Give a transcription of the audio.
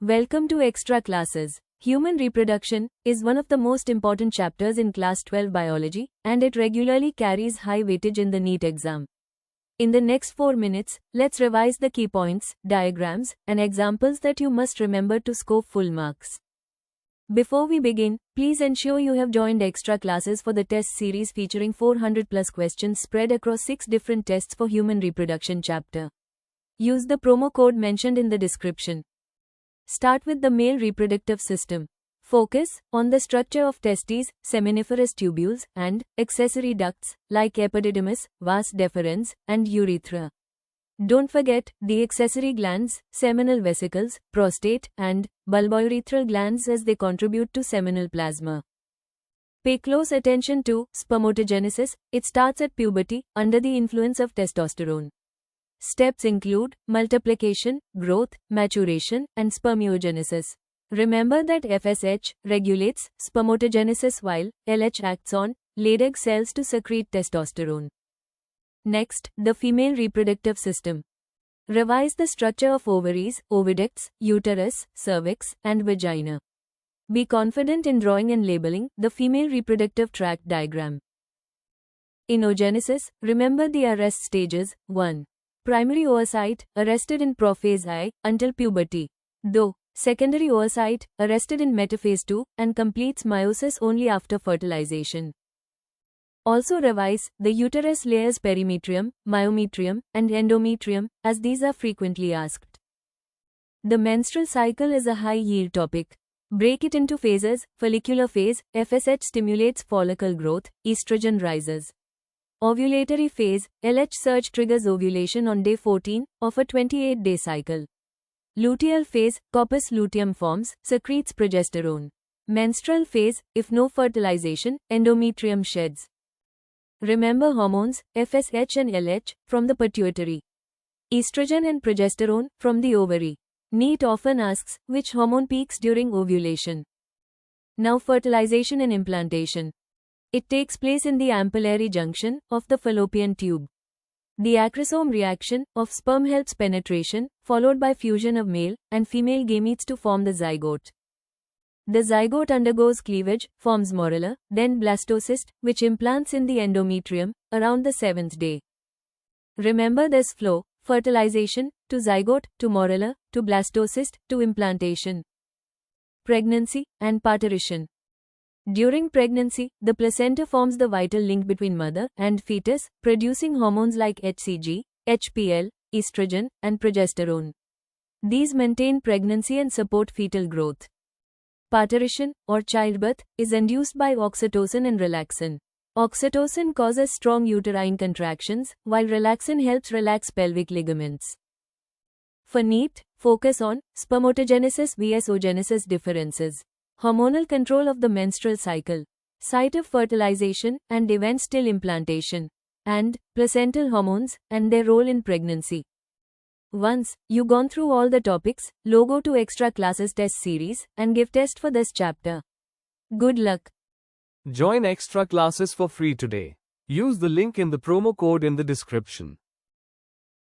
Welcome to Extra Classes. Human reproduction is one of the most important chapters in Class 12 biology, and it regularly carries high weightage in the NEET exam. In the next 4 minutes, let's revise the key points, diagrams, and examples that you must remember to score full marks. Before we begin, please ensure you have joined Extra Classes for the test series featuring 400 plus questions spread across 6 different tests for human reproduction chapter. Use the promo code mentioned in the description. Start with the male reproductive system. Focus on the structure of testes, seminiferous tubules, and accessory ducts like epididymis, vas deferens, and urethra. Don't forget the accessory glands, seminal vesicles, prostate, and bulbourethral glands as they contribute to seminal plasma. Pay close attention to spermatogenesis. It starts at puberty under the influence of testosterone. Steps include multiplication, growth, maturation, and spermiogenesis. Remember that FSH regulates spermatogenesis while LH acts on Leydig cells to secrete testosterone. Next, the female reproductive system. Revise the structure of ovaries, oviducts, uterus, cervix, and vagina. Be confident in drawing and labeling the female reproductive tract diagram. In oogenesis, remember the arrest stages. 1. Primary oocyte, arrested in prophase I, until puberty. Though, secondary oocyte, arrested in metaphase II, and completes meiosis only after fertilization. Also revise the uterus layers perimetrium, myometrium, and endometrium, as these are frequently asked. The menstrual cycle is a high-yield topic. Break it into phases. Follicular phase, FSH stimulates follicle growth, estrogen rises. Ovulatory phase, LH surge triggers ovulation on day 14 of a 28-day cycle. Luteal phase, corpus luteum forms, secretes progesterone. Menstrual phase, if no fertilization, endometrium sheds. Remember hormones, FSH and LH, from the pituitary. Estrogen and progesterone, from the ovary. NEET often asks, which hormone peaks during ovulation? Now fertilization and implantation. It takes place in the ampullary junction of the fallopian tube. The acrosome reaction of sperm helps penetration, followed by fusion of male and female gametes to form the zygote. The zygote undergoes cleavage, forms morula, then blastocyst, which implants in the endometrium around the 7th day. Remember this flow: fertilization, to zygote, to morula, to blastocyst, to implantation. Pregnancy and parturition. During pregnancy, the placenta forms the vital link between mother and fetus, producing hormones like HCG, HPL, estrogen, and progesterone. These maintain pregnancy and support fetal growth. Parturition, or childbirth, is induced by oxytocin and relaxin. Oxytocin causes strong uterine contractions, while relaxin helps relax pelvic ligaments. For NEET, focus on spermatogenesis vs oogenesis differences. Hormonal control of the menstrual cycle, site of fertilization and events till implantation, and placental hormones and their role in pregnancy. Once you've gone through all the topics, go to Extra Classes test series and give test for this chapter. Good luck. Join Extra Classes for free today. Use the link in the promo code in the description.